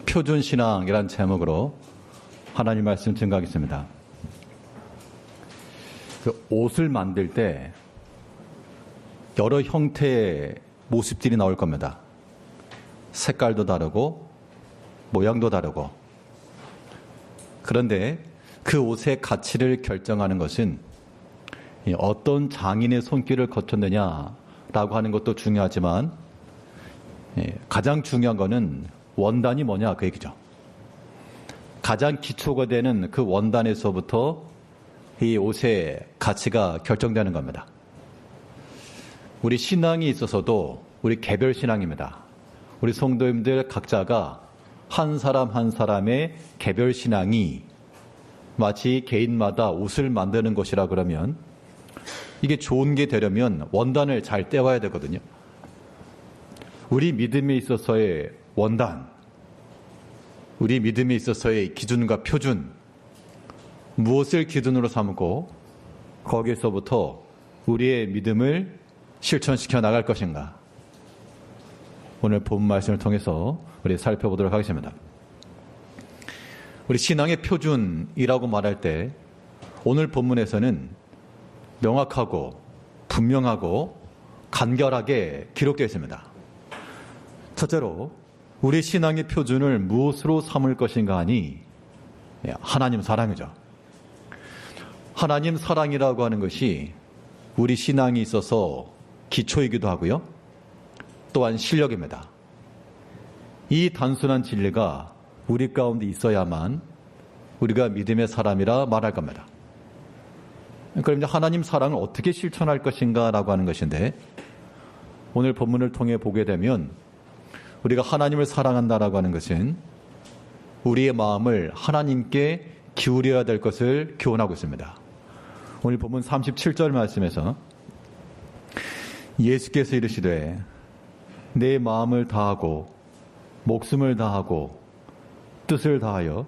표준신앙이란 제목으로 하나님 말씀 증거하겠습니다. 그 옷을 만들 때 여러 형태의 모습들이 나올 겁니다. 색깔도 다르고 모양도 다르고. 그런데 그 옷의 가치를 결정하는 것은 어떤 장인의 손길을 거쳤느냐라고 하는 것도 중요하지만 가장 중요한 것은 원단이 뭐냐 그 얘기죠. 가장 기초가 되는 그 원단에서부터 이 옷의 가치가 결정되는 겁니다. 우리 신앙이 있어서도 우리 개별 신앙입니다. 우리 성도님들 각자가 한 사람 한 사람의 개별 신앙이 마치 개인마다 옷을 만드는 것이라 그러면 이게 좋은 게 되려면 원단을 잘 떼와야 되거든요. 우리 믿음에 있어서의 원단, 우리 믿음에 있어서의 기준과 표준, 무엇을 기준으로 삼고 거기에서부터 우리의 믿음을 실천시켜 나갈 것인가. 오늘 본 말씀을 통해서 우리 살펴보도록 하겠습니다. 우리 신앙의 표준이라고 말할 때 오늘 본문에서는 명확하고 분명하고 간결하게 기록되어 있습니다. 첫째로 우리 신앙의 표준을 무엇으로 삼을 것인가 하니 하나님 사랑이죠. 하나님 사랑이라고 하는 것이 우리 신앙이 있어서 기초이기도 하고요. 또한 실력입니다. 이 단순한 진리가 우리 가운데 있어야만 우리가 믿음의 사람이라 말할 겁니다. 그럼 이제 하나님 사랑을 어떻게 실천할 것인가라고 하는 것인데 오늘 본문을 통해 보게 되면 우리가 하나님을 사랑한다라고 하는 것은 우리의 마음을 하나님께 기울여야 될 것을 교훈하고 있습니다. 오늘 본문 37절 말씀에서 예수께서 이르시되 내 마음을 다하고 목숨을 다하고 뜻을 다하여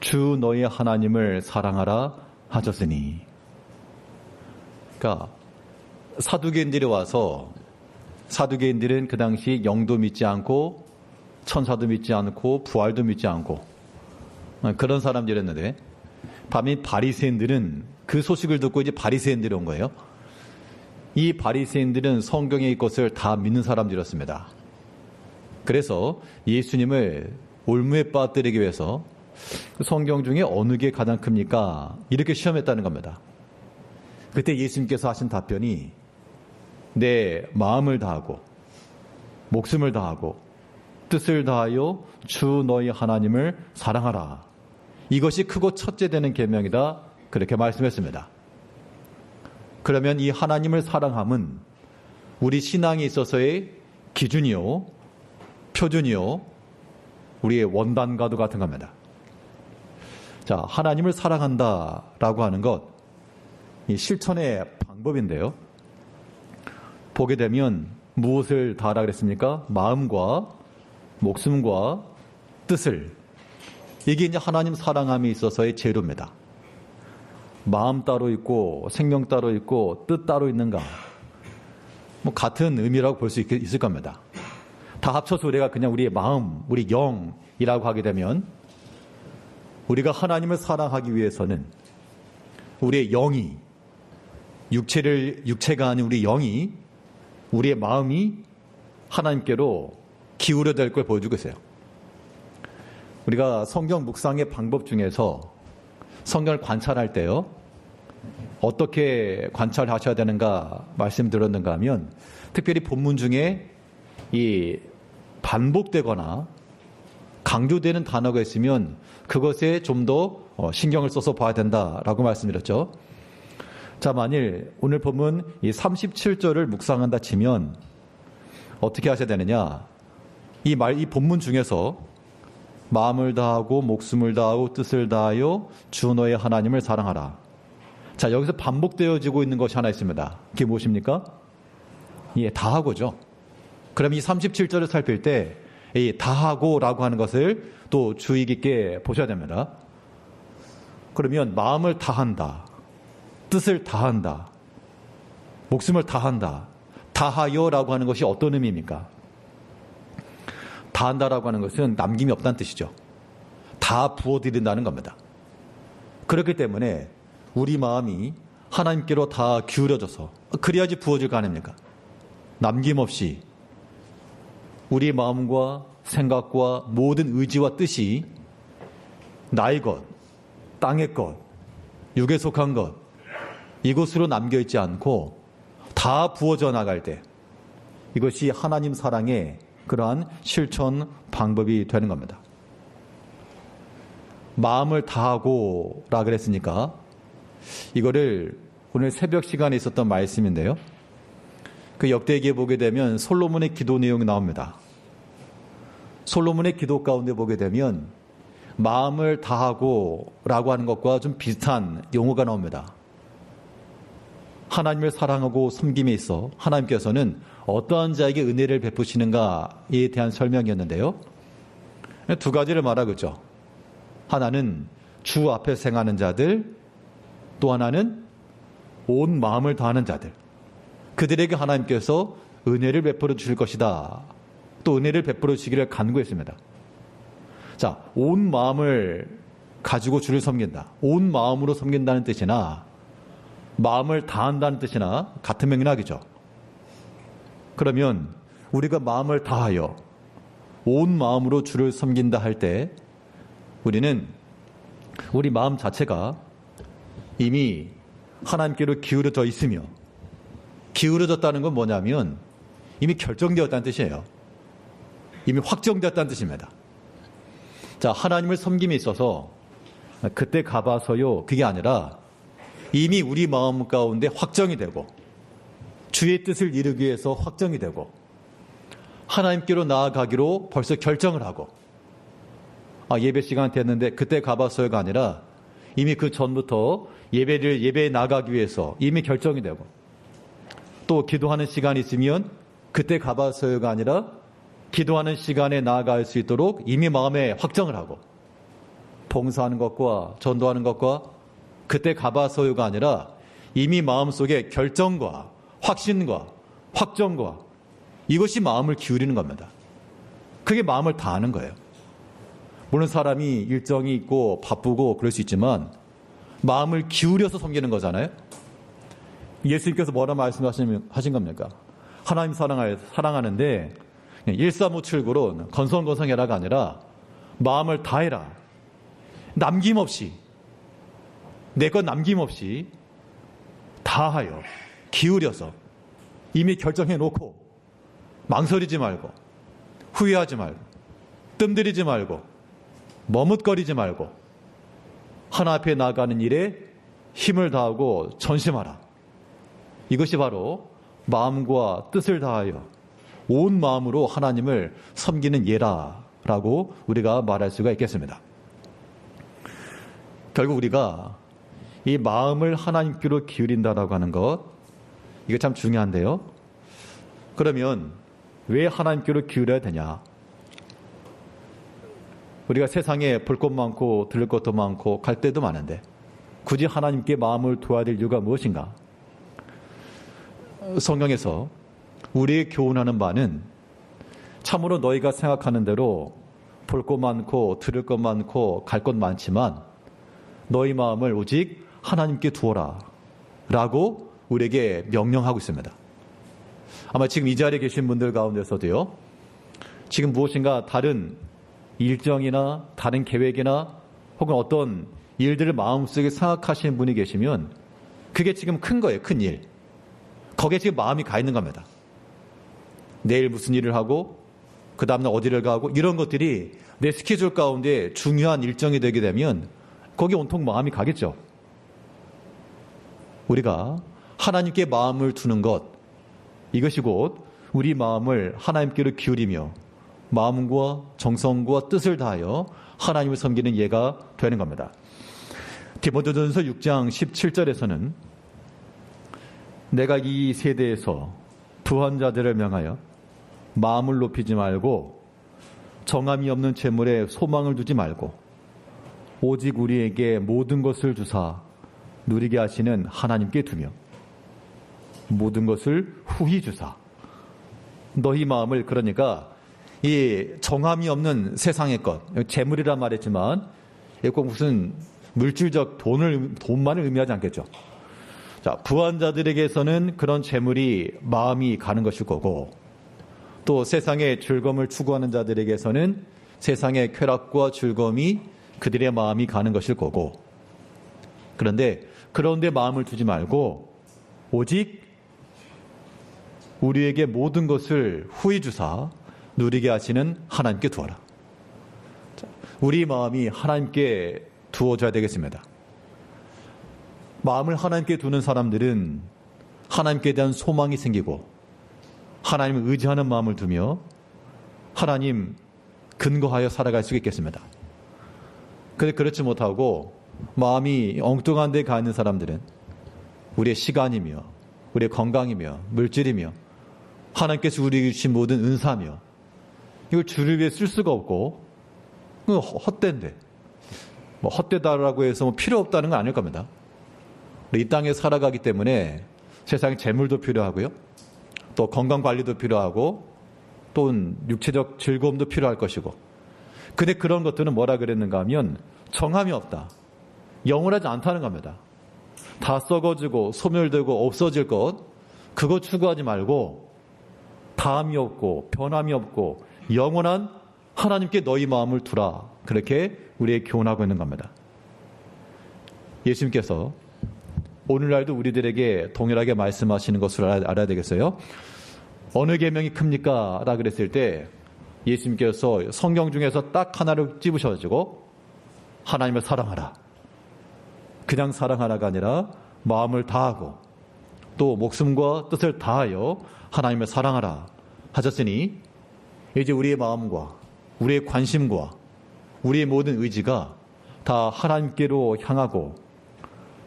주 너의 하나님을 사랑하라 하셨으니. 그러니까 사두개인들이 와서 사두개인들은 그 당시 영도 믿지 않고 천사도 믿지 않고 부활도 믿지 않고 그런 사람들이었는데 반면 바리새인들은 그 소식을 듣고 이제 바리새인들이 온 거예요. 이 바리새인들은 성경의 것을 다 믿는 사람들이었습니다. 그래서 예수님을 올무에 빠뜨리기 위해서 성경 중에 어느 게 가장 큽니까? 이렇게 시험했다는 겁니다. 그때 예수님께서 하신 답변이 내 마음을 다하고 목숨을 다하고 뜻을 다하여 주 너희 하나님을 사랑하라. 이것이 크고 첫째 되는 계명이다. 그렇게 말씀했습니다. 그러면 이 하나님을 사랑함은 우리 신앙에 있어서의 기준이요, 표준이요, 우리의 원단과도 같은 겁니다. 자, 하나님을 사랑한다라고 하는 것, 이 실천의 방법인데요. 보게 되면 무엇을 다하라 그랬습니까? 마음과 목숨과 뜻을. 이게 이제 하나님 사랑함에 있어서의 재료입니다. 마음 따로 있고 생명 따로 있고 뜻 따로 있는가? 뭐 같은 의미라고 볼 수 있을 겁니다. 다 합쳐서 우리가 그냥 우리의 마음, 우리 영이라고 하게 되면 우리가 하나님을 사랑하기 위해서는 우리의 영이 육체가 아닌 우리 영이 우리의 마음이 하나님께로 기울여 될 걸 보여주고 있어요. 우리가 성경 묵상의 방법 중에서 성경을 관찰할 때요. 어떻게 관찰하셔야 되는가 말씀드렸는가 하면 특별히 본문 중에 이 반복되거나 강조되는 단어가 있으면 그것에 좀 더 신경을 써서 봐야 된다라고 말씀드렸죠. 자, 만일 오늘 본문 이 37절을 묵상한다 치면 어떻게 하셔야 되느냐? 이 본문 중에서 마음을 다하고 목숨을 다하고 뜻을 다하여 주 너의 하나님을 사랑하라. 자, 여기서 반복되어지고 있는 것이 하나 있습니다. 그게 무엇입니까? 예, 다하고죠. 그럼 이 37절을 살필 때 이 다하고라고 하는 것을 또 주의 깊게 보셔야 됩니다. 그러면 마음을 다한다, 뜻을 다한다, 목숨을 다한다, 다하여라고 하는 것이 어떤 의미입니까? 다 한다라고 하는 것은 남김이 없다는 뜻이죠. 다 부어드린다는 겁니다. 그렇기 때문에 우리 마음이 하나님께로 다 기울여져서 그래야지 부어질 거 아닙니까? 남김없이 우리 마음과 생각과 모든 의지와 뜻이 나의 것, 땅의 것, 육에 속한 것 이곳으로 남겨있지 않고 다 부어져 나갈 때 이것이 하나님 사랑의 그러한 실천 방법이 되는 겁니다. 마음을 다하고라 그랬으니까 이거를 오늘 새벽 시간에 있었던 말씀인데요. 그 역대기에 보게 되면 솔로몬의 기도 내용이 나옵니다. 솔로몬의 기도 가운데 보게 되면 마음을 다하고라고 하는 것과 좀 비슷한 용어가 나옵니다. 하나님을 사랑하고 섬김에 있어 하나님께서는 어떠한 자에게 은혜를 베푸시는가에 대한 설명이었는데요. 두 가지를 말하고 있죠. 하나는 주 앞에 행하는 자들, 또 하나는 온 마음을 다하는 자들. 그들에게 하나님께서 은혜를 베풀어 주실 것이다. 또 은혜를 베풀어 주시기를 간구했습니다. 자, 온 마음을 가지고 주를 섬긴다. 온 마음으로 섬긴다는 뜻이나 마음을 다한다는 뜻이나 같은 맥락이죠. 그러면 우리가 마음을 다하여 온 마음으로 주를 섬긴다 할 때 우리는 우리 마음 자체가 이미 하나님께로 기울어져 있으며, 기울어졌다는 건 뭐냐면 이미 결정되었다는 뜻이에요. 이미 확정되었다는 뜻입니다. 자, 하나님을 섬김에 있어서 그때 가봐서요, 그게 아니라 이미 우리 마음 가운데 확정이 되고 주의 뜻을 이루기 위해서 확정이 되고 하나님께로 나아가기로 벌써 결정을 하고, 예배 시간 됐는데 그때 가봤어요가 아니라 이미 그 전부터 예배에 나가기 위해서 이미 결정이 되고, 또 기도하는 시간이 있으면 그때 가봤어요가 아니라 기도하는 시간에 나아갈 수 있도록 이미 마음에 확정을 하고, 봉사하는 것과 전도하는 것과 그때 가봐서요가 아니라 이미 마음속에 결정과 확신과 확정과 이것이 마음을 기울이는 겁니다. 그게 마음을 다하는 거예요. 물론 사람이 일정이 있고 바쁘고 그럴 수 있지만 마음을 기울여서 섬기는 거잖아요. 예수님께서 뭐라 말씀하신 겁니까? 하나님 사랑하는데 13579로 건성건성해라가 아니라 마음을 다해라. 남김없이, 내 것 남김없이 다하여 기울여서 이미 결정해 놓고 망설이지 말고 후회하지 말고 뜸들이지 말고 머뭇거리지 말고 하나 앞에 나가는 일에 힘을 다하고 전심하라. 이것이 바로 마음과 뜻을 다하여 온 마음으로 하나님을 섬기는 예라라고 우리가 말할 수가 있겠습니다. 결국 우리가 이 마음을 하나님께로 기울인다라고 하는 것, 이거 참 중요한데요. 그러면 왜 하나님께로 기울여야 되냐? 우리가 세상에 볼 것 많고 들을 것도 많고 갈 데도 많은데 굳이 하나님께 마음을 두어야 될 이유가 무엇인가? 성경에서 우리의 교훈하는 바는 참으로 너희가 생각하는 대로 볼 것 많고 들을 것 많고 갈 것 많지만 너희 마음을 오직 하나님께 두어라 라고 우리에게 명령하고 있습니다. 아마 지금 이 자리에 계신 분들 가운데서도요, 지금 무엇인가 다른 일정이나 다른 계획이나 혹은 어떤 일들을 마음속에 생각하시는 분이 계시면 그게 지금 큰 거예요. 큰 일. 거기에 지금 마음이 가 있는 겁니다. 내일 무슨 일을 하고 그 다음날 어디를 가고 이런 것들이 내 스케줄 가운데 중요한 일정이 되게 되면 거기에 온통 마음이 가겠죠. 우리가 하나님께 마음을 두는 것, 이것이 곧 우리 마음을 하나님께로 기울이며 마음과 정성과 뜻을 다하여 하나님을 섬기는 예가 되는 겁니다. 디모데전서 6장 17절에서는 내가 이 세대에서 부한 자들을 명하여 마음을 높이지 말고 정함이 없는 재물에 소망을 두지 말고 오직 우리에게 모든 것을 주사 누리게 하시는 하나님께 두며 모든 것을 후히 주사, 너희 마음을, 그러니까 이 정함이 없는 세상의 것, 재물이란 말했지만 꼭 무슨 물질적 돈만을 의미하지 않겠죠. 자, 부한자들에게서는 그런 재물이 마음이 가는 것일 거고, 또 세상의 즐거움을 추구하는 자들에게서는 세상의 쾌락과 즐거움이 그들의 마음이 가는 것일 거고, 그런데 그런데 마음을 두지 말고 오직 우리에게 모든 것을 후히 주사 누리게 하시는 하나님께 두어라. 우리 마음이 하나님께 두어져야 되겠습니다. 마음을 하나님께 두는 사람들은 하나님께 대한 소망이 생기고 하나님을 의지하는 마음을 두며 하나님 근거하여 살아갈 수 있겠습니다. 그런데 그렇지 못하고 마음이 엉뚱한 데 가 있는 사람들은 우리의 시간이며 우리의 건강이며 물질이며 하나님께서 우리에게 주신 모든 은사며 이걸 주를 위해 쓸 수가 없고 헛된데 헛되다라고 해서 필요 없다는 건 아닐 겁니다. 이 땅에 살아가기 때문에 세상에 재물도 필요하고요, 또 건강관리도 필요하고 또 육체적 즐거움도 필요할 것이고, 근데 그런 것들은 뭐라 그랬는가 하면 정함이 없다, 영원하지 않다는 겁니다. 다 썩어지고 소멸되고 없어질 것, 그거 추구하지 말고 다함이 없고 변함이 없고 영원한 하나님께 너희 마음을 두라, 그렇게 우리에게 교훈하고 있는 겁니다. 예수님께서 오늘날도 우리들에게 동일하게 말씀하시는 것을 알아야 되겠어요. 어느 계명이 큽니까? 라고 그랬을 때 예수님께서 성경 중에서 딱 하나를 집으셔가지고 하나님을 사랑하라, 그냥 사랑하라가 아니라 마음을 다하고 또 목숨과 뜻을 다하여 하나님을 사랑하라 하셨으니, 이제 우리의 마음과 우리의 관심과 우리의 모든 의지가 다 하나님께로 향하고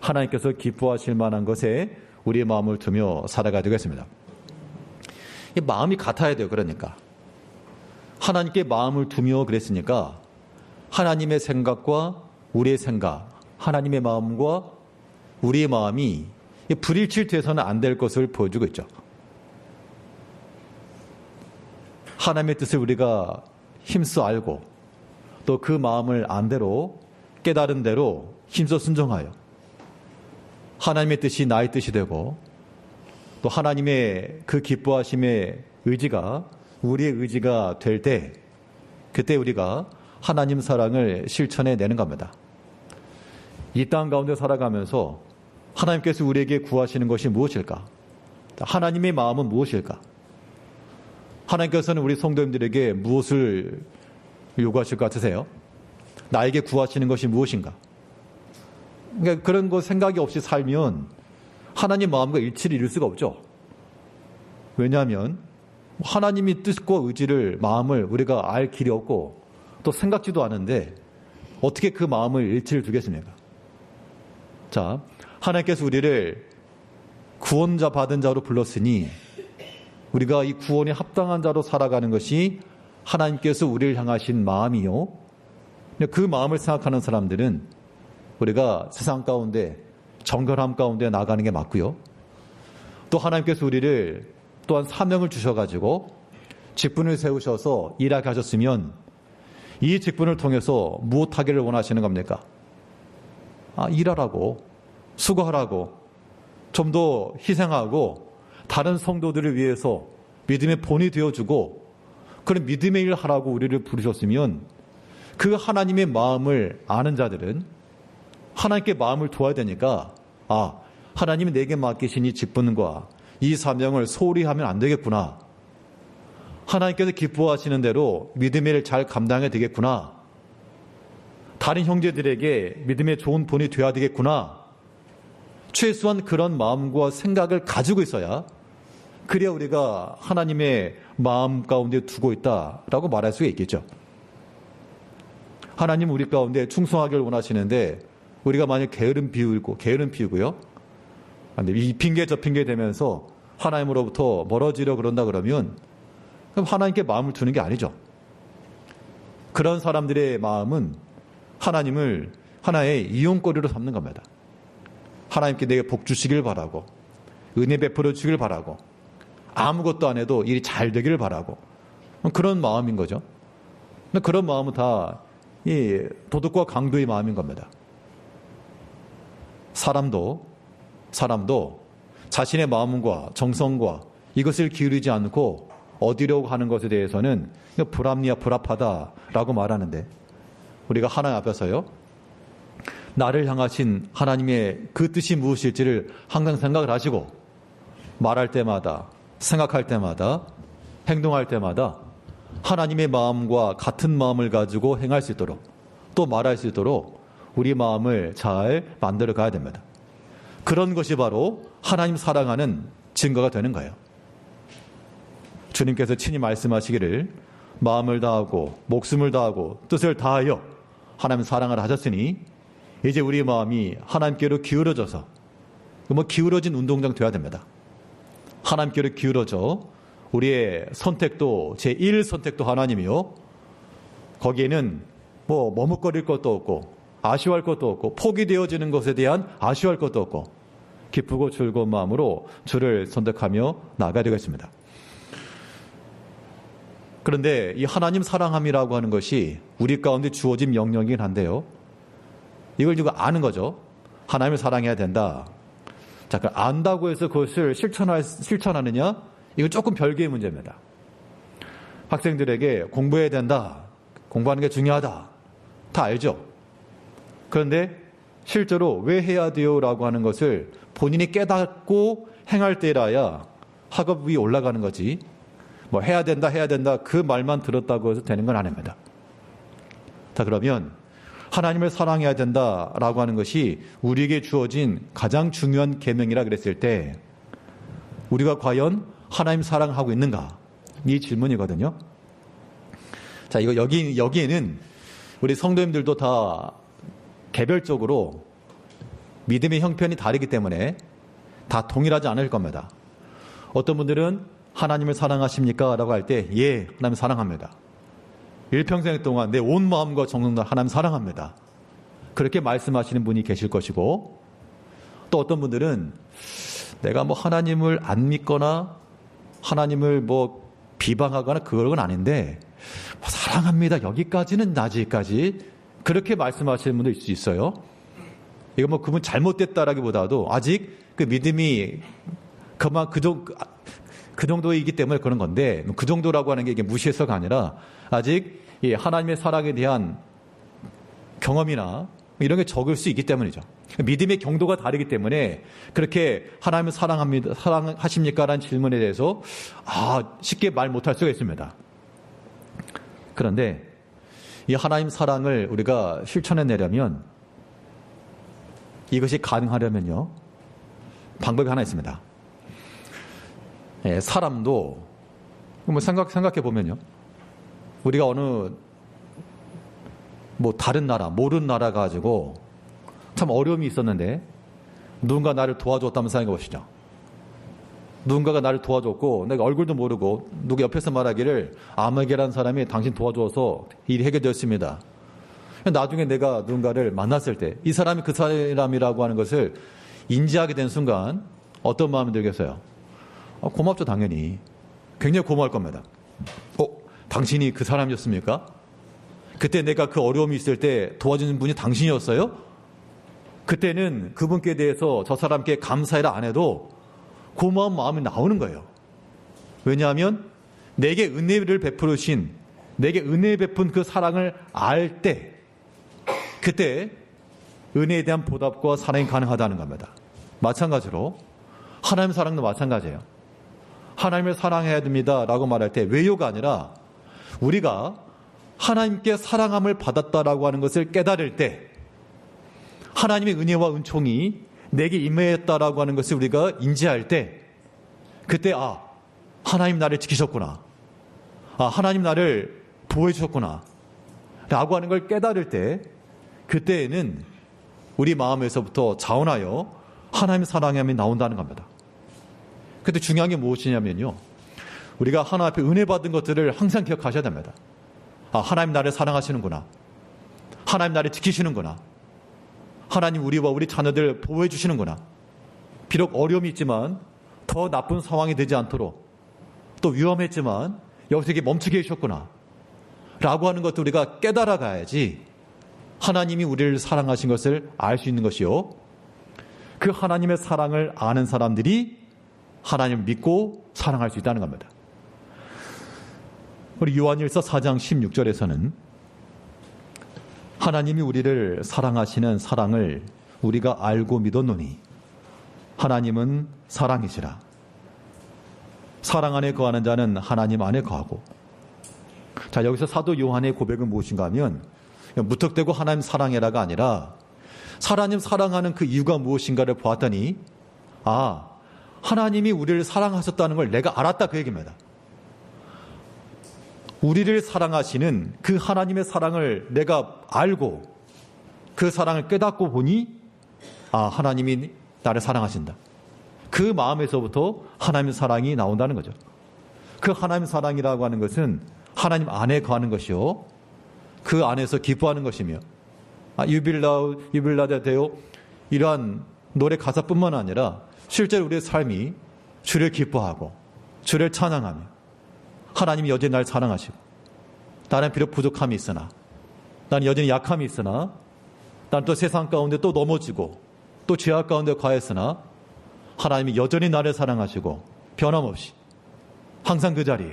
하나님께서 기뻐하실 만한 것에 우리의 마음을 두며 살아가야 되겠습니다. 이 마음이 같아야 돼요. 그러니까 하나님께 마음을 두며 그랬으니까 하나님의 생각과 우리의 생각, 하나님의 마음과 우리의 마음이 불일치돼서는 안 될 것을 보여주고 있죠. 하나님의 뜻을 우리가 힘써 알고 또 그 마음을 안대로 깨달은 대로 힘써 순종하여 하나님의 뜻이 나의 뜻이 되고 또 하나님의 그 기뻐하심의 의지가 우리의 의지가 될 때, 그때 우리가 하나님 사랑을 실천해내는 겁니다. 이 땅 가운데 살아가면서 하나님께서 우리에게 구하시는 것이 무엇일까? 하나님의 마음은 무엇일까? 하나님께서는 우리 성도님들에게 무엇을 요구하실 것 같으세요? 나에게 구하시는 것이 무엇인가? 그러니까 그런 거 생각이 없이 살면 하나님 마음과 일치를 이룰 수가 없죠. 왜냐하면 하나님의 뜻과 의지를, 마음을 우리가 알 길이 없고 또 생각지도 않은데 어떻게 그 마음을 일치를 두겠습니까? 자, 하나님께서 우리를 구원자 받은 자로 불렀으니 우리가 이 구원에 합당한 자로 살아가는 것이 하나님께서 우리를 향하신 마음이요, 그 마음을 생각하는 사람들은 우리가 세상 가운데 정결함 가운데 나가는 게 맞고요, 또 하나님께서 우리를 또한 사명을 주셔가지고 직분을 세우셔서 일하게 하셨으면 이 직분을 통해서 무엇하기를 원하시는 겁니까? 일하라고, 수고하라고, 좀 더 희생하고 다른 성도들을 위해서 믿음의 본이 되어주고 그런 믿음의 일을 하라고 우리를 부르셨으면 그 하나님의 마음을 아는 자들은 하나님께 마음을 두어야 되니까, 하나님이 내게 맡기신 이 직분과 이 사명을 소홀히 하면 안 되겠구나, 하나님께서 기뻐하시는 대로 믿음의 일을 잘 감당해야 되겠구나, 다른 형제들에게 믿음의 좋은 본이 되어야 되겠구나, 최소한 그런 마음과 생각을 가지고 있어야, 그래야 우리가 하나님의 마음 가운데 두고 있다라고 말할 수가 있겠죠. 하나님 우리 가운데 충성하기를 원하시는데 우리가 만약 게으름 피우고요, 이 핑계 저 핑계 대면서 하나님으로부터 멀어지려 그런다 그러면 그럼 하나님께 마음을 두는 게 아니죠. 그런 사람들의 마음은 하나님을 하나의 이용거리로 삼는 겁니다. 하나님께 내게 복 주시길 바라고, 은혜 베풀어 주길 바라고, 아무것도 안 해도 일이 잘 되기를 바라고, 그런 마음인 거죠. 근데 그런 마음은 다 이 도덕과 강도의 마음인 겁니다. 사람도 자신의 마음과 정성과 이것을 기울이지 않고 얻으려고 하는 것에 대해서는 불합리하 불합하다라고 말하는데, 우리가 하나님 앞에서요, 나를 향하신 하나님의 그 뜻이 무엇일지를 항상 생각을 하시고, 말할 때마다, 생각할 때마다, 행동할 때마다 하나님의 마음과 같은 마음을 가지고 행할 수 있도록, 또 말할 수 있도록 우리 마음을 잘 만들어 가야 됩니다. 그런 것이 바로 하나님 사랑하는 증거가 되는 거예요. 주님께서 친히 말씀하시기를 마음을 다하고 목숨을 다하고 뜻을 다하여 하나님 사랑을 하셨으니 이제 우리 마음이 하나님께로 기울어져서, 기울어진 운동장 돼야 됩니다. 하나님께로 기울어져 우리의 선택도 제1 선택도 하나님이요, 거기에는 머뭇거릴 것도 없고 아쉬워할 것도 없고 포기되어지는 것에 대한 아쉬워할 것도 없고 기쁘고 즐거운 마음으로 주를 선택하며 나아가야 되겠습니다. 그런데 이 하나님 사랑함이라고 하는 것이 우리 가운데 주어진 명령이긴 한데요, 이걸 누가 아는 거죠. 하나님을 사랑해야 된다. 자, 그럼 안다고 해서 그것을 실천하느냐? 이건 조금 별개의 문제입니다. 학생들에게 공부해야 된다, 공부하는 게 중요하다, 다 알죠. 그런데 실제로 왜 해야 돼요? 라고 하는 것을 본인이 깨닫고 행할 때라야 학업 위에 올라가는 거지, 해야 된다 그 말만 들었다고 해서 되는 건 아닙니다. 자, 그러면 하나님을 사랑해야 된다라고 하는 것이 우리에게 주어진 가장 중요한 계명이라 그랬을 때, 우리가 과연 하나님 사랑하고 있는가? 이 질문이거든요. 자, 여기에는 우리 성도님들도 다 개별적으로 믿음의 형편이 다르기 때문에 다 동일하지 않을 겁니다. 어떤 분들은 하나님을 사랑하십니까? 라고 할 때, 예, 하나님 사랑합니다. 일평생 동안 내 온 마음과 정성으로 하나님 사랑합니다. 그렇게 말씀하시는 분이 계실 것이고, 또 어떤 분들은 내가 하나님을 안 믿거나 하나님을 비방하거나 그런 건 아닌데 사랑합니다, 여기까지는 아직까지, 그렇게 말씀하시는 분도 있을 수 있어요. 이거 그분 잘못됐다라기보다도 아직 그 믿음이 그 정도이기 때문에 그런 건데, 그 정도라고 하는 게 이게 무시해서가 아니라 아직 이 하나님의 사랑에 대한 경험이나 이런 게 적을 수 있기 때문이죠. 믿음의 경도가 다르기 때문에 그렇게 하나님을 사랑하십니까? 라는 질문에 대해서 쉽게 말 못할 수가 있습니다. 그런데 이 하나님 사랑을 우리가 실천해내려면, 이것이 가능하려면요, 방법이 하나 있습니다. 사람도 생각해 보면요, 우리가 어느 다른 나라, 모르는 나라 가지고 참 어려움이 있었는데 누군가 나를 도와줬다면 생각해 보시죠. 누군가가 나를 도와줬고 내가 얼굴도 모르고 누구 옆에서 말하기를 아무개라는 사람이 당신 도와줘서 일이 해결되었습니다. 나중에 내가 누군가를 만났을 때 이 사람이 그 사람이라고 하는 것을 인지하게 된 순간 어떤 마음이 들겠어요? 고맙죠, 당연히. 굉장히 고마울 겁니다. 당신이 그 사람이었습니까? 그때 내가 그 어려움이 있을 때 도와주는 분이 당신이었어요? 그때는 그분께 대해서 저 사람께 감사해라 안 해도 고마운 마음이 나오는 거예요. 왜냐하면 내게 은혜를 베푸신, 내게 은혜 베푼 그 사랑을 알 때, 그때 은혜에 대한 보답과 사랑이 가능하다는 겁니다. 마찬가지로 하나님 사랑도 마찬가지예요. 하나님을 사랑해야 됩니다 라고 말할 때 왜요가 아니라 우리가 하나님께 사랑함을 받았다라고 하는 것을 깨달을 때, 하나님의 은혜와 은총이 내게 임했다라고 하는 것을 우리가 인지할 때, 그때 하나님 나를 지키셨구나, 하나님 나를 보호해 주셨구나 라고 하는 걸 깨달을 때, 그때에는 우리 마음에서부터 자원하여 하나님 사랑함이 나온다는 겁니다. 그때 중요한 게 무엇이냐면요, 우리가 하나님 앞에 은혜 받은 것들을 항상 기억하셔야 됩니다. 하나님 나를 사랑하시는구나, 하나님 나를 지키시는구나, 하나님 우리와 우리 자녀들 보호해 주시는구나. 비록 어려움이 있지만 더 나쁜 상황이 되지 않도록, 또 위험했지만 여기서 이게 멈추게 해주셨구나 라고 하는 것도 우리가 깨달아 가야지 하나님이 우리를 사랑하신 것을 알 수 있는 것이요, 그 하나님의 사랑을 아는 사람들이 하나님을 믿고 사랑할 수 있다는 겁니다. 우리 요한일서 4장 16절에서는 하나님이 우리를 사랑하시는 사랑을 우리가 알고 믿었노니 하나님은 사랑이시라. 사랑 안에 거하는 자는 하나님 안에 거하고. 자, 여기서 사도 요한의 고백은 무엇인가 하면 무턱대고 하나님 사랑해라가 아니라 하나님 사랑하는 그 이유가 무엇인가를 보았더니 하나님이 우리를 사랑하셨다는 걸 내가 알았다, 그 얘기입니다. 우리를 사랑하시는 그 하나님의 사랑을 내가 알고 그 사랑을 깨닫고 보니 하나님이 나를 사랑하신다. 그 마음에서부터 하나님의 사랑이 나온다는 거죠. 그 하나님의 사랑이라고 하는 것은 하나님 안에 거하는 것이요, 그 안에서 기뻐하는 것이며, 유빌라데 데오 이러한 노래 가사뿐만 아니라 실제로 우리의 삶이 주를 기뻐하고 주를 찬양하며 하나님이 여전히 날 사랑하시고, 나는 비록 부족함이 있으나, 나는 여전히 약함이 있으나, 나는 또 세상 가운데 또 넘어지고 또 죄악 가운데 가했으나 하나님이 여전히 나를 사랑하시고 변함없이 항상 그 자리에,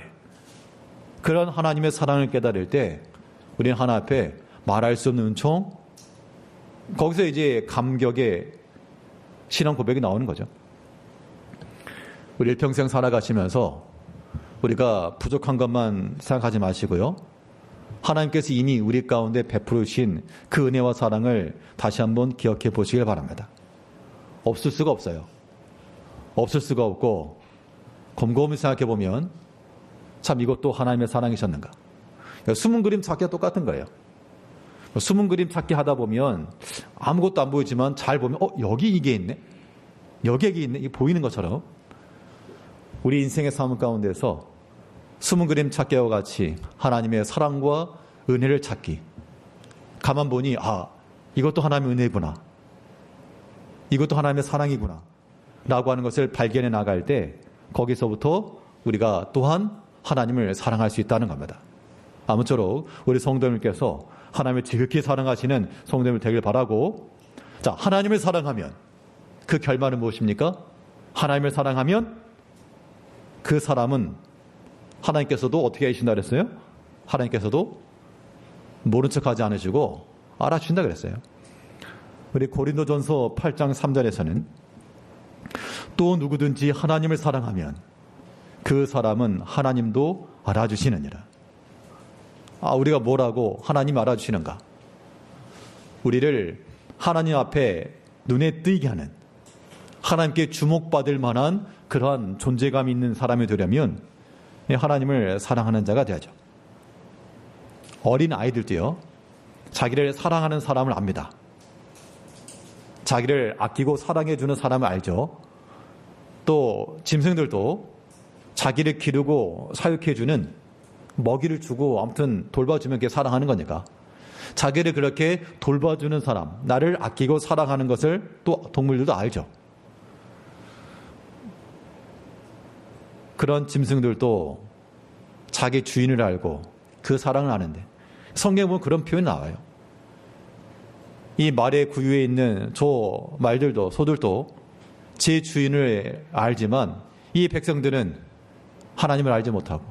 그런 하나님의 사랑을 깨달을 때 우리는 하나 앞에 말할 수 없는 은총, 거기서 이제 감격의 신앙 고백이 나오는 거죠. 우리 일평생 살아가시면서 우리가 부족한 것만 생각하지 마시고요, 하나님께서 이미 우리 가운데 베푸신 그 은혜와 사랑을 다시 한번 기억해 보시길 바랍니다. 없을 수가 없어요. 없을 수가 없고, 곰곰이 생각해 보면 참 이것도 하나님의 사랑이셨는가. 숨은 그림 찾기가 똑같은 거예요. 숨은 그림 찾기 하다 보면 아무것도 안 보이지만 잘 보면 여기 이게 있네, 여기 이게 있네, 이게 보이는 것처럼 우리 인생의 삶 가운데서 숨은 그림 찾기와 같이 하나님의 사랑과 은혜를 찾기, 가만 보니 이것도 하나님의 은혜구나, 이것도 하나님의 사랑이구나 라고 하는 것을 발견해 나갈 때 거기서부터 우리가 또한 하나님을 사랑할 수 있다는 겁니다. 아무쪼록 우리 성도님께서 하나님을 지극히 사랑하시는 성도님을 되길 바라고, 자, 하나님을 사랑하면 그 결말은 무엇입니까? 하나님을 사랑하면 그 사람은 하나님께서도 어떻게 해주신다 그랬어요? 하나님께서도 모른 척하지 않으시고 알아주신다 그랬어요. 우리 고린도전서 8장 3절에서는 또 누구든지 하나님을 사랑하면 그 사람은 하나님도 알아주시느니라. 우리가 뭐라고 하나님 알아주시는가? 우리를 하나님 앞에 눈에 띄게 하는, 하나님께 주목받을 만한 그러한 존재감 있는 사람이 되려면 하나님을 사랑하는 자가 되야죠. 어린 아이들도요, 자기를 사랑하는 사람을 압니다. 자기를 아끼고 사랑해주는 사람을 알죠. 또 짐승들도 자기를 기르고 사육해주는, 먹이를 주고 아무튼 돌봐주면 그게 사랑하는 거니까, 자기를 그렇게 돌봐주는 사람, 나를 아끼고 사랑하는 것을 또 동물들도 알죠. 그런 짐승들도 자기 주인을 알고 그 사랑을 아는데, 성경에 보면 그런 표현이 나와요. 이 말의 구유에 있는 저 말들도, 소들도 제 주인을 알지만 이 백성들은 하나님을 알지 못하고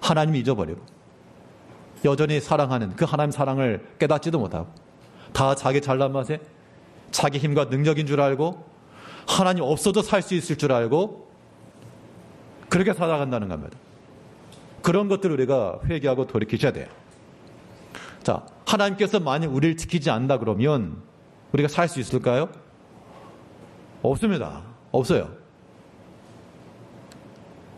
하나님을 잊어버리고 여전히 사랑하는 그 하나님 사랑을 깨닫지도 못하고 다 자기 잘난 맛에 자기 힘과 능력인 줄 알고 하나님 없어도 살 수 있을 줄 알고 그렇게 살아간다는 겁니다. 그런 것들을 우리가 회개하고 돌이키셔야 돼요. 자, 하나님께서 만약 우리를 지키지 않는다 그러면 우리가 살 수 있을까요? 없습니다. 없어요.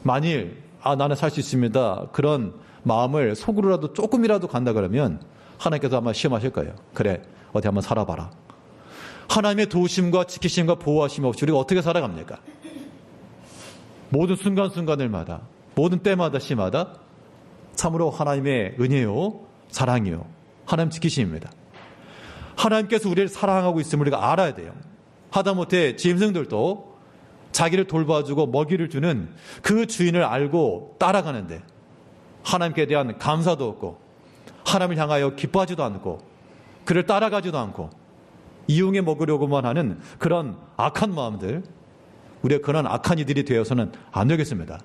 만일 나는 살 수 있습니다, 그런 마음을 속으로라도 조금이라도 간다 그러면 하나님께서 아마 시험하실 거예요. 그래, 어디 한번 살아봐라. 하나님의 도우심과 지키심과 보호하심 없이 우리가 어떻게 살아갑니까? 모든 순간순간들마다, 모든 때마다 시마다 참으로 하나님의 은혜요, 사랑이요, 하나님 지키심입니다. 하나님께서 우리를 사랑하고 있음을 우리가 알아야 돼요. 하다못해 짐승들도 자기를 돌봐주고 먹이를 주는 그 주인을 알고 따라가는데 하나님께 대한 감사도 없고 하나님을 향하여 기뻐하지도 않고 그를 따라가지도 않고 이용해 먹으려고만 하는 그런 악한 마음들, 우리가 그런 악한 이들이 되어서는 안 되겠습니다.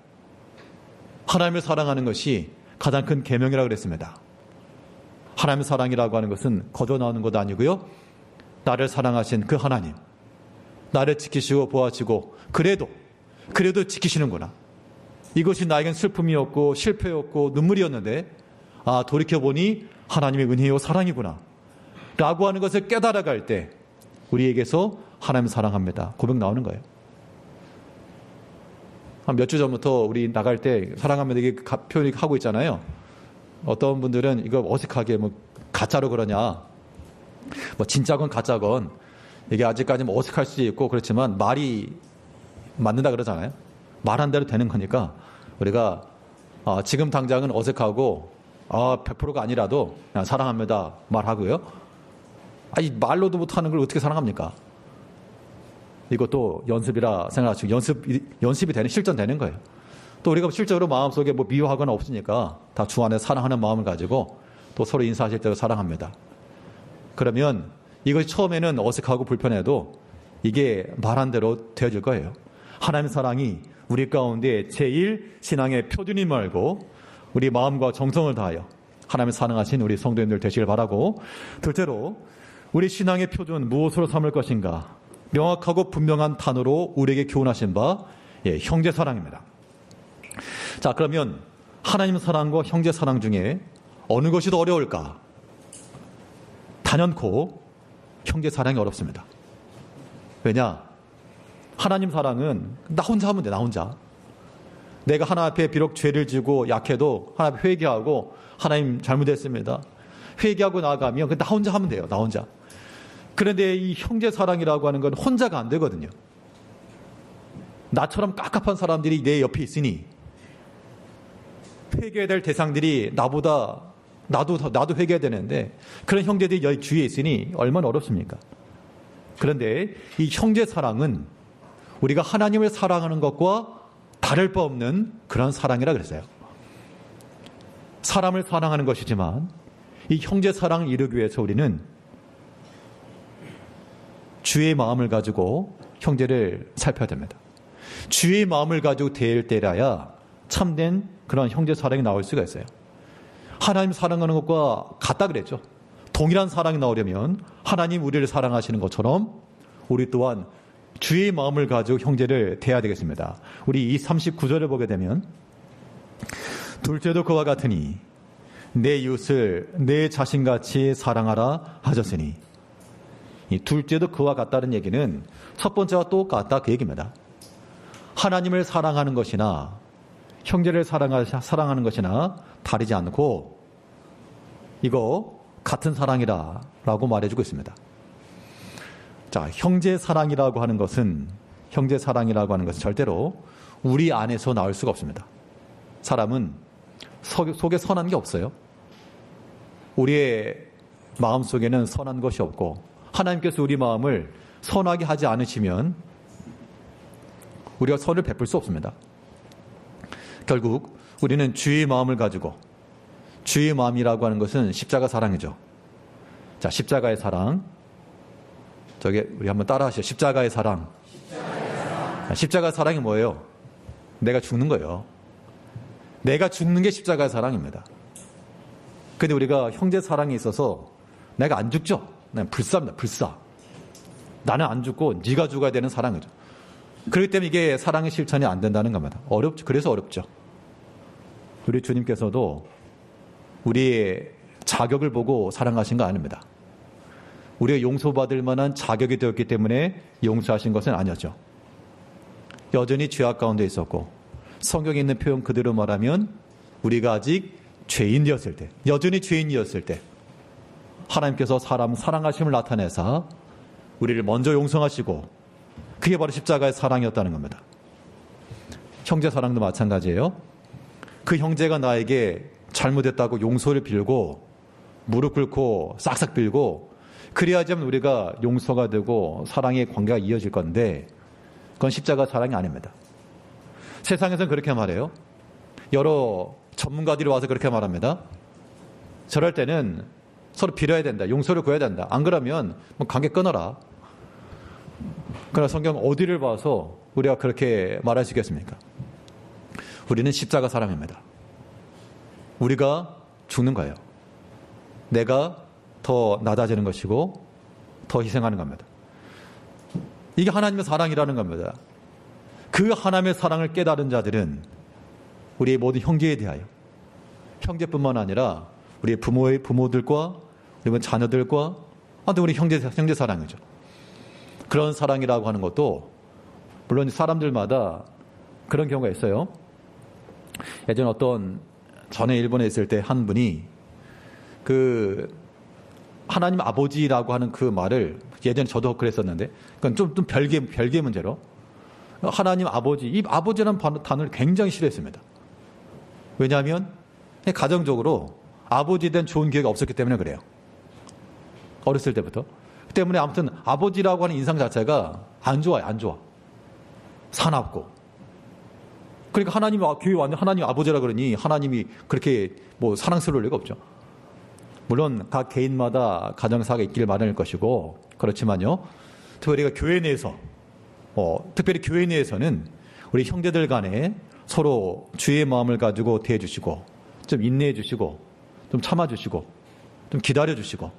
하나님을 사랑하는 것이 가장 큰 계명이라고 그랬습니다. 하나님의 사랑이라고 하는 것은 거저 나오는 것 아니고요. 나를 사랑하신 그 하나님, 나를 지키시고 보아주시고 그래도 지키시는구나. 이것이 나에겐 슬픔이었고 실패였고 눈물이었는데 돌이켜보니 하나님의 은혜요 사랑이구나 라고 하는 것을 깨달아갈 때 우리에게서 하나님 사랑합니다 고백 나오는 거예요. 한 몇 주 전부터 우리 나갈 때 사랑합니다 이게 표현이 하고 있잖아요. 어떤 분들은 이거 어색하게 뭐 가짜로 그러냐, 뭐 진짜건 가짜건 이게 아직까지 뭐 어색할 수도 있고 그렇지만 말이 맞는다 그러잖아요. 말한 대로 되는 거니까 우리가 지금 당장은 어색하고 100%가 아니라도 그냥 사랑합니다 말하고요. 이 말로도 못하는 걸 어떻게 사랑합니까? 이것도 연습이라 생각하시고 연습이 되는, 실전되는 거예요. 또 우리가 실제로 마음속에 뭐 미워하거나 없으니까 다 주 안에 사랑하는 마음을 가지고 또 서로 인사하실 때도 사랑합니다. 그러면 이것이 처음에는 어색하고 불편해도 이게 말한 대로 되어질 거예요. 하나님의 사랑이 우리 가운데 제일 신앙의 표준인 말고 우리 마음과 정성을 다하여 하나님을 사랑하신 우리 성도님들 되시길 바라고, 둘째로 우리 신앙의 표준 무엇으로 삼을 것인가 명확하고 분명한 단어로 우리에게 교훈하신 바 형제 사랑입니다. 자, 그러면 하나님 사랑과 형제 사랑 중에 어느 것이 더 어려울까? 단연코 형제 사랑이 어렵습니다. 왜냐? 하나님 사랑은 나 혼자 하면 돼. 나 혼자. 내가 하나님 앞에 비록 죄를 지고 약해도 하나님 앞에 회개하고 하나님 잘못했습니다. 회개하고 나아가면 나 혼자 하면 돼요. 나 혼자. 그런데 이 형제 사랑이라고 하는 건 혼자가 안 되거든요. 나처럼 깝깝한 사람들이 내 옆에 있으니 회개해야 될 대상들이 나도 회개해야 되는데 그런 형제들이 여기 주위에 있으니 얼마나 어렵습니까? 그런데 이 형제 사랑은 우리가 하나님을 사랑하는 것과 다를 바 없는 그런 사랑이라 그랬어요. 사람을 사랑하는 것이지만 이 형제 사랑을 이루기 위해서 우리는 주의 마음을 가지고 형제를 살펴야 됩니다. 주의 마음을 가지고 대할 때라야 참된 그런 형제 사랑이 나올 수가 있어요. 하나님 사랑하는 것과 같다 그랬죠. 동일한 사랑이 나오려면 하나님 우리를 사랑하시는 것처럼 우리 또한 주의 마음을 가지고 형제를 대해야 되겠습니다. 우리 이 39절을 보게 되면 둘째도 그와 같으니 내 이웃을 내 자신같이 사랑하라 하셨으니, 이 둘째도 그와 같다는 얘기는 첫 번째와 똑같다 그 얘기입니다. 하나님을 사랑하는 것이나 형제를 사랑하는 것이나 다르지 않고 이거 같은 사랑이다 라고 말해주고 있습니다. 자, 형제 사랑이라고 하는 것은 절대로 우리 안에서 나올 수가 없습니다. 사람은 속에 선한 게 없어요. 우리의 마음 속에는 선한 것이 없고 하나님께서 우리 마음을 선하게 하지 않으시면 우리가 선을 베풀 수 없습니다. 결국 우리는 주의 마음을 가지고, 주의 마음이라고 하는 것은 십자가 사랑이죠. 자, 십자가의 사랑. 우리 한번 따라 하시죠. 십자가의 사랑. 십자가의 사랑이 뭐예요? 내가 죽는 거예요. 내가 죽는 게 십자가의 사랑입니다. 근데 우리가 형제 사랑에 있어서 내가 안 죽죠? 난 불사입니다. 불사. 나는 안 죽고 네가 죽어야 되는 사랑이죠. 그렇기 때문에 이게 사랑의 실천이 안 된다는 겁니다. 어렵죠. 그래서 어렵죠. 우리 주님께서도 우리의 자격을 보고 사랑하신 거 아닙니다. 우리가 용서받을 만한 자격이 되었기 때문에 용서하신 것은 아니었죠. 여전히 죄악 가운데 있었고, 성경에 있는 표현 그대로 말하면 우리가 아직 죄인이었을 때, 여전히 죄인이었을 때 하나님께서 사랑하심을 나타내사 우리를 먼저 용서하시고, 그게 바로 십자가의 사랑이었다는 겁니다. 형제 사랑도 마찬가지예요. 그 형제가 나에게 잘못했다고 용서를 빌고 무릎 꿇고 싹싹 빌고 그래야지만 우리가 용서가 되고 사랑의 관계가 이어질 건데 그건 십자가 사랑이 아닙니다. 세상에서는 그렇게 말해요. 여러 전문가들이 와서 그렇게 말합니다. 저럴 때는 서로 빌어야 된다. 용서를 구해야 된다. 안 그러면 뭐 관계 끊어라. 그러나 성경 어디를 봐서 우리가 그렇게 말할 수 있겠습니까? 우리는 십자가 사랑입니다. 우리가 죽는 거예요. 내가 더 낮아지는 것이고 더 희생하는 겁니다. 이게 하나님의 사랑이라는 겁니다. 그 하나님의 사랑을 깨달은 자들은 우리의 모든 형제에 대하여, 형제뿐만 아니라 우리의 부모들과 우리 자녀들과 우리 형제 사랑이죠. 그런 사랑이라고 하는 것도 물론 사람들마다 그런 경우가 있어요. 예전에 전에 일본에 있을 때 한 분이 하나님 아버지라고 하는 그 말을, 예전에 저도 그랬었는데, 그건 좀 별개 문제로, 하나님 아버지, 이 아버지라는 단어를 굉장히 싫어했습니다. 왜냐하면 가정적으로 아버지에 대한 좋은 기억이 없었기 때문에 그래요. 어렸을 때부터. 그 때문에 아무튼 아버지라고 하는 인상 자체가 안 좋아요. 안 좋아. 사납고. 그러니까 교회 왔는데 하나님 아버지라 그러니 하나님이 그렇게 사랑스러울 리가 없죠. 물론 각 개인마다 가정사가 있길 마련일 것이고, 그렇지만요, 특별히 교회 내에서는 우리 형제들 간에 서로 주의 마음을 가지고 대해주시고, 좀 인내해주시고, 좀 참아주시고, 좀 기다려주시고,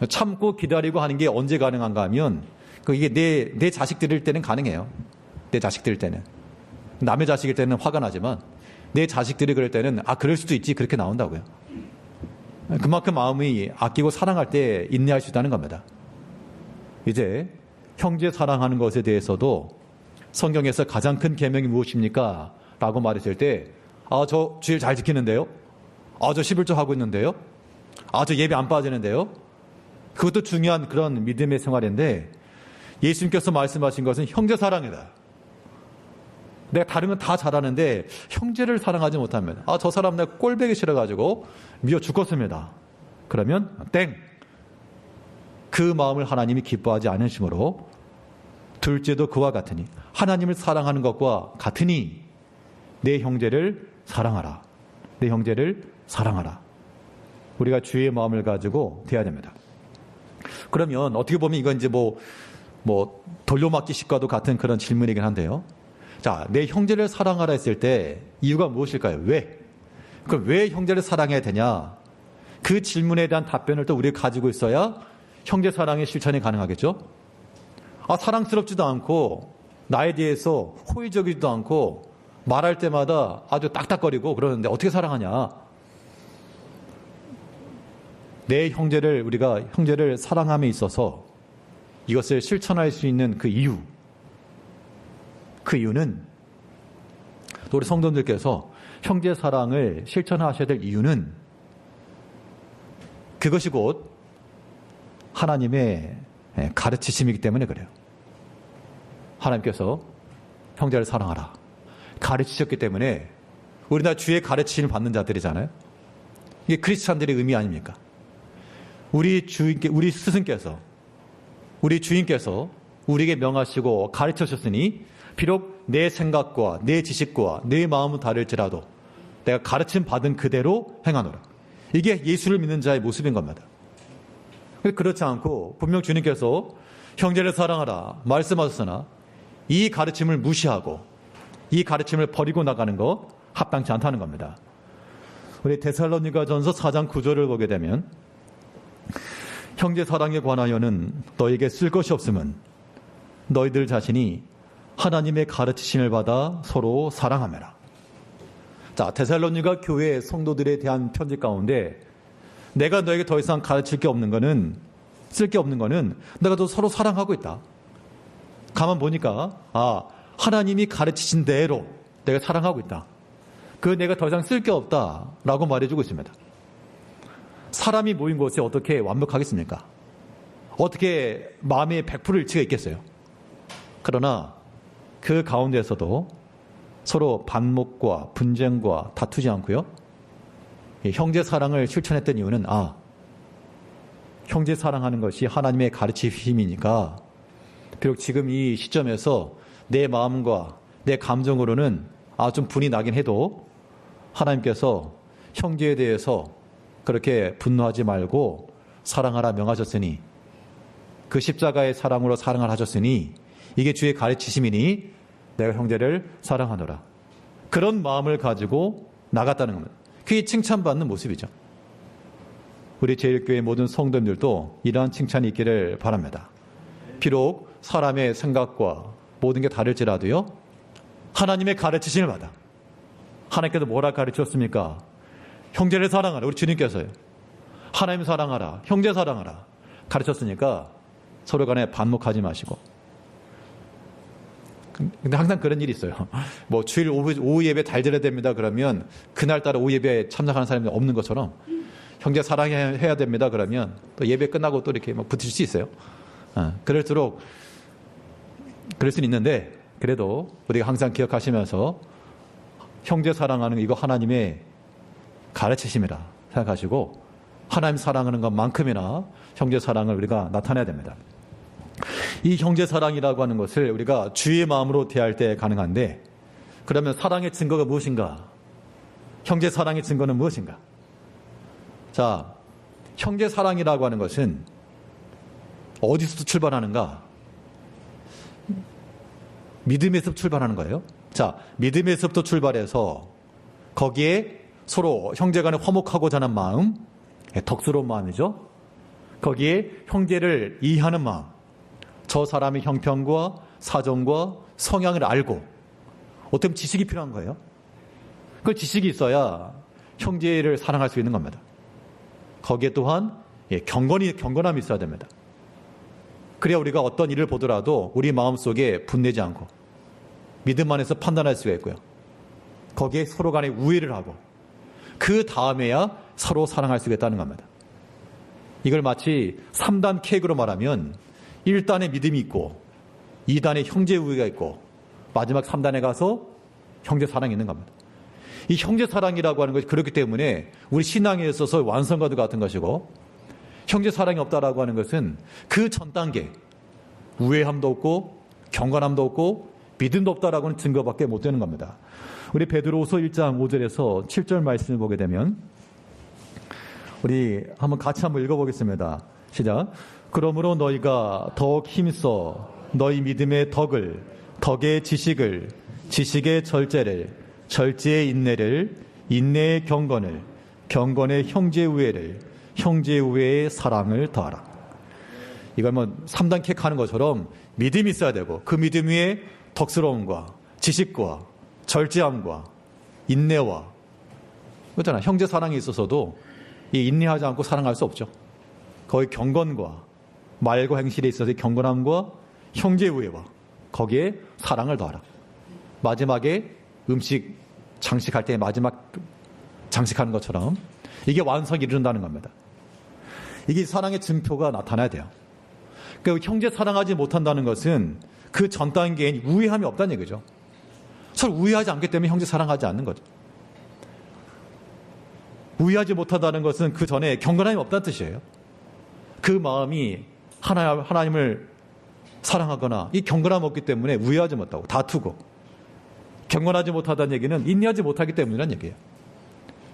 참고 기다리고 하는 게 언제 가능한가 하면, 이게 내 자식들일 때는 가능해요. 내 자식들일 때는. 남의 자식일 때는 화가 나지만, 내 자식들이 그럴 때는, 그럴 수도 있지, 그렇게 나온다고요. 그만큼 마음이 아끼고 사랑할 때 인내할 수 있다는 겁니다. 이제 형제 사랑하는 것에 대해서도 성경에서 가장 큰 계명이 무엇입니까? 라고 말했을 때, 저 주일 잘 지키는데요? 저 11조 하고 있는데요? 저 예배 안 빠지는데요? 그것도 중요한 그런 믿음의 생활인데, 예수님께서 말씀하신 것은 형제 사랑이다. 내가 다른 건 다 잘하는데 형제를 사랑하지 못합니다. 저 사람 내가 꼴보기 싫어가지고 미워 죽겠습니다. 그러면 땡. 그 마음을 하나님이 기뻐하지 않으시므로, 둘째도 그와 같으니, 하나님을 사랑하는 것과 같으니 내 형제를 사랑하라. 내 형제를 사랑하라. 우리가 주의 마음을 가지고 대해야 됩니다. 그러면 어떻게 보면 이건 이제 돌려막기식과도 같은 그런 질문이긴 한데요. 자, 내 형제를 사랑하라 했을 때 이유가 무엇일까요? 왜? 그럼 왜 형제를 사랑해야 되냐? 그 질문에 대한 답변을 또 우리가 가지고 있어야 형제 사랑의 실천이 가능하겠죠? 사랑스럽지도 않고 나에 대해서 호의적이지도 않고 말할 때마다 아주 딱딱거리고 그러는데 어떻게 사랑하냐? 내 형제를, 우리가 형제를 사랑함에 있어서 이것을 실천할 수 있는 그 이유는, 또 우리 성도님들께서 형제 사랑을 실천하셔야 될 이유는, 그것이 곧 하나님의 가르치심이기 때문에 그래요. 하나님께서 형제를 사랑하라 가르치셨기 때문에 우리나라 주의 가르치심을 받는 자들이잖아요. 이게 크리스찬들의 의미 아닙니까? 우리 스승께서, 우리 주인께서 우리에게 명하시고 가르쳐주셨으니, 비록 내 생각과 내 지식과 내 마음은 다를지라도 내가 가르침 받은 그대로 행하노라. 이게 예수를 믿는 자의 모습인 겁니다. 그렇지 않고 분명 주님께서 형제를 사랑하라 말씀하셨으나 이 가르침을 무시하고 이 가르침을 버리고 나가는 것 합당치 않다는 겁니다. 우리 데살로니가전서 4장 9절을 보게 되면, 형제 사랑에 관하여는 너에게 쓸 것이 없음은 너희들 자신이 하나님의 가르치심을 받아 서로 사랑하매라. 자, 데살로니가 교회 성도들에 대한 편지 가운데, 내가 너에게 더 이상 가르칠 게 없는 거는, 쓸 게 없는 거는 내가 또 서로 사랑하고 있다. 가만 보니까 하나님이 가르치신 대로 내가 사랑하고 있다. 내가 더 이상 쓸 게 없다라고 말해주고 있습니다. 사람이 모인 곳에 어떻게 완벽하겠습니까? 어떻게 마음의 100%를 일치가 있겠어요? 그러나 그 가운데서도 서로 반목과 분쟁과 다투지 않고요, 형제 사랑을 실천했던 이유는, 형제 사랑하는 것이 하나님의 가르치심이니까 비록 지금 이 시점에서 내 마음과 내 감정으로는 좀 분이 나긴 해도 하나님께서 형제에 대해서 그렇게 분노하지 말고 사랑하라 명하셨으니, 그 십자가의 사랑으로 사랑을 하셨으니 이게 주의 가르치심이니 내가 형제를 사랑하노라. 그런 마음을 가지고 나갔다는 겁니다. 그게 칭찬받는 모습이죠. 우리 제1교회 모든 성도님들도 이러한 칭찬이 있기를 바랍니다. 비록 사람의 생각과 모든 게 다를지라도요, 하나님의 가르치심을 받아. 하나님께서 뭐라 가르쳤습니까? 형제를 사랑하라. 우리 주님께서요. 하나님 사랑하라. 형제 사랑하라. 가르쳤으니까 서로 간에 반목하지 마시고. 근데 항상 그런 일이 있어요. 뭐 주일 오후 예배 잘 드려야 됩니다. 그러면 그날따라 오후 예배에 참석하는 사람이 없는 것처럼 형제 사랑해야 됩니다. 그러면 또 예배 끝나고 또 이렇게 막 붙을 수 있어요. 그럴수록 그럴 수는 있는데, 그래도 우리가 항상 기억하시면서 형제 사랑하는 거 이거 하나님의 가르치심이라 생각하시고 하나님 사랑하는 것만큼이나 형제 사랑을 우리가 나타내야 됩니다. 이 형제 사랑이라고 하는 것을 우리가 주의 마음으로 대할 때 가능한데, 그러면 사랑의 증거가 무엇인가? 형제 사랑의 증거는 무엇인가? 자, 형제 사랑이라고 하는 것은 어디서 출발하는가? 믿음에서 출발하는 거예요. 자, 믿음에서부터 출발해서 거기에 서로 형제간에 화목하고자 하는 마음, 덕스러운 마음이죠. 거기에 형제를 이해하는 마음, 저 사람의 형편과 사정과 성향을 알고, 어떤 지식이 필요한 거예요. 그 지식이 있어야 형제를 사랑할 수 있는 겁니다. 거기에 또한 경건함이 있어야 됩니다. 그래야 우리가 어떤 일을 보더라도 우리 마음속에 분내지 않고 믿음 안에서 판단할 수가 있고요. 거기에 서로 간에 우애를 하고, 그 다음에야 서로 사랑할 수가 있다는 겁니다. 이걸 마치 3단 케이크로 말하면 1단에 믿음이 있고 2단에 형제 우애가 있고 마지막 3단에 가서 형제 사랑이 있는 겁니다. 이 형제 사랑이라고 하는 것이 그렇기 때문에 우리 신앙에 있어서 완성과도 같은 것이고, 형제 사랑이 없다라고 하는 것은 그 전 단계, 우애함도 없고 경건함도 없고 믿음도 없다라고 하는 증거밖에 못 되는 겁니다. 우리 베드로후서 1장 5절에서 7절 말씀을 보게 되면, 우리 같이 한번 읽어보겠습니다. 시작. 그러므로 너희가 더욱 힘써 너희 믿음의 덕을, 덕의 지식을, 지식의 절제를, 절제의 인내를, 인내의 경건을, 경건의 형제 우애를, 형제 우애의 사랑을 더하라. 이걸 뭐 3단 킥 하는 것처럼 믿음이 있어야 되고, 그 믿음 위에 덕스러움과 지식과 절제함과 인내와, 그렇잖아. 형제 사랑이 있어서도 이 인내하지 않고 사랑할 수 없죠. 거의 경건과 말과 행실에 있어서의 경건함과 형제 우애와 거기에 사랑을 더하라. 마지막에 음식 장식할 때 마지막 장식하는 것처럼 이게 완성이 이른다는 겁니다. 이게 사랑의 증표가 나타나야 돼요. 그러니까 형제 사랑하지 못한다는 것은 그 전 단계에 우애함이 없다는 얘기죠. 서로 우애하지 않기 때문에 형제 사랑하지 않는 거죠. 우애하지 못한다는 것은 그 전에 경건함이 없다는 뜻이에요. 그 마음이 하나님을 사랑하거나 이 경건함이 없기 때문에 우애하지 못하고 다투고, 경건하지 못하다는 얘기는 인내하지 못하기 때문이라는 얘기예요.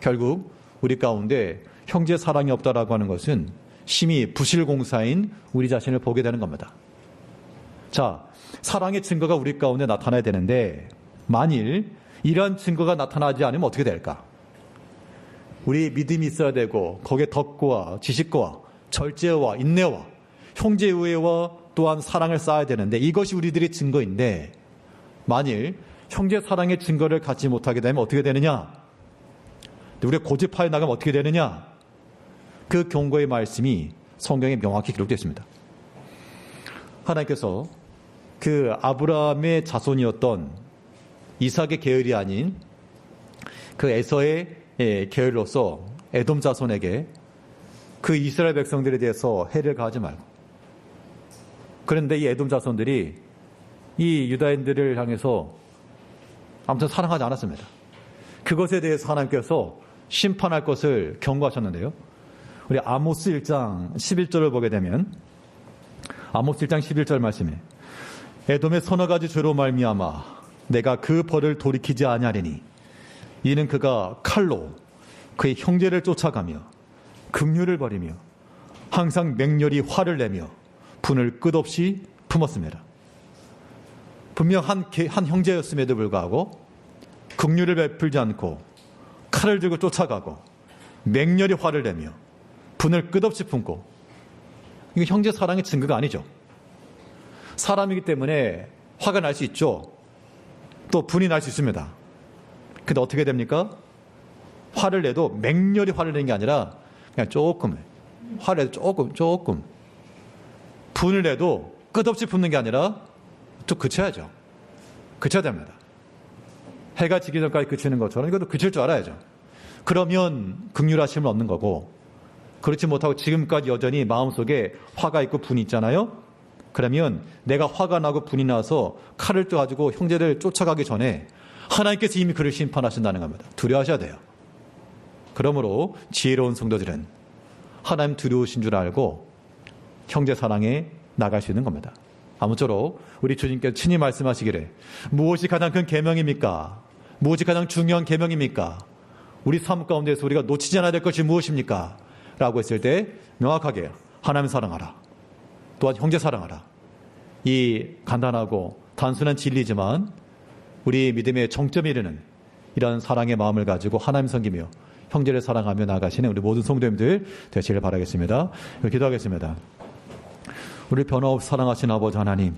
결국 우리 가운데 형제 사랑이 없다라고 하는 것은 심히 부실공사인 우리 자신을 보게 되는 겁니다. 자, 사랑의 증거가 우리 가운데 나타나야 되는데, 만일 이러한 증거가 나타나지 않으면 어떻게 될까? 우리 믿음이 있어야 되고, 거기에 덕과 지식과 절제와 인내와 형제 우애와 또한 사랑을 쌓아야 되는데, 이것이 우리들의 증거인데, 만일 형제 사랑의 증거를 갖지 못하게 되면 어떻게 되느냐? 우리가 고집하여 나가면 어떻게 되느냐? 그 경고의 말씀이 성경에 명확히 기록되어 있습니다. 하나님께서 그 아브라함의 자손이었던 이삭의 계열이 아닌 그 에서의 계열로서 에돔 자손에게 그 이스라엘 백성들에 대해서 해를 가하지 말고, 그런데 이 에돔 자손들이 이 유다인들을 향해서 아무튼 사랑하지 않았습니다. 그것에 대해서 하나님께서 심판할 것을 경고하셨는데요. 우리 아모스 1장 11절을 보게 되면, 아모스 1장 11절 말씀에 에돔의 서너 가지 죄로 말미암아 내가 그 벌을 돌이키지 아니하리니 이는 그가 칼로 그의 형제를 쫓아가며 긍휼을 버리며 항상 맹렬히 화를 내며 분을 끝없이 품었습니다. 분명 한 형제였음에도 불구하고 긍휼을 베풀지 않고 칼을 들고 쫓아가고 맹렬히 화를 내며 분을 끝없이 품고, 이거 형제 사랑의 증거가 아니죠. 사람이기 때문에 화가 날 수 있죠. 또 분이 날 수 있습니다. 근데 어떻게 됩니까? 화를 내도 맹렬히 화를 내는 게 아니라 그냥 조금, 화를 내도 조금, 분을 내도 끝없이 품는 게 아니라 좀 그쳐야죠. 그쳐야 됩니다. 해가 지기 전까지 그치는 것처럼 이것도 그칠 줄 알아야죠. 그러면 긍휼하심을 얻는 거고, 그렇지 못하고 지금까지 여전히 마음속에 화가 있고 분이 있잖아요. 그러면 내가 화가 나고 분이 나서 칼을 가지고 형제를 쫓아가기 전에 하나님께서 이미 그를 심판하신다는 겁니다. 두려워하셔야 돼요. 그러므로 지혜로운 성도들은 하나님 두려우신 줄 알고 형제 사랑에 나갈 수 있는 겁니다. 아무쪼록 우리 주님께서 친히 말씀하시기를 무엇이 가장 큰 계명입니까? 무엇이 가장 중요한 계명입니까? 우리 삶 가운데서 우리가 놓치지 않아야 될 것이 무엇입니까? 라고 했을 때 명확하게 하나님 사랑하라, 또한 형제 사랑하라, 이 간단하고 단순한 진리지만 우리 믿음의 정점에 이르는 이런 사랑의 마음을 가지고 하나님 섬기며 형제를 사랑하며 나가시는 우리 모든 성도님들 되시길 바라겠습니다. 기도하겠습니다. 우리 변함없이 사랑하신 아버지 하나님,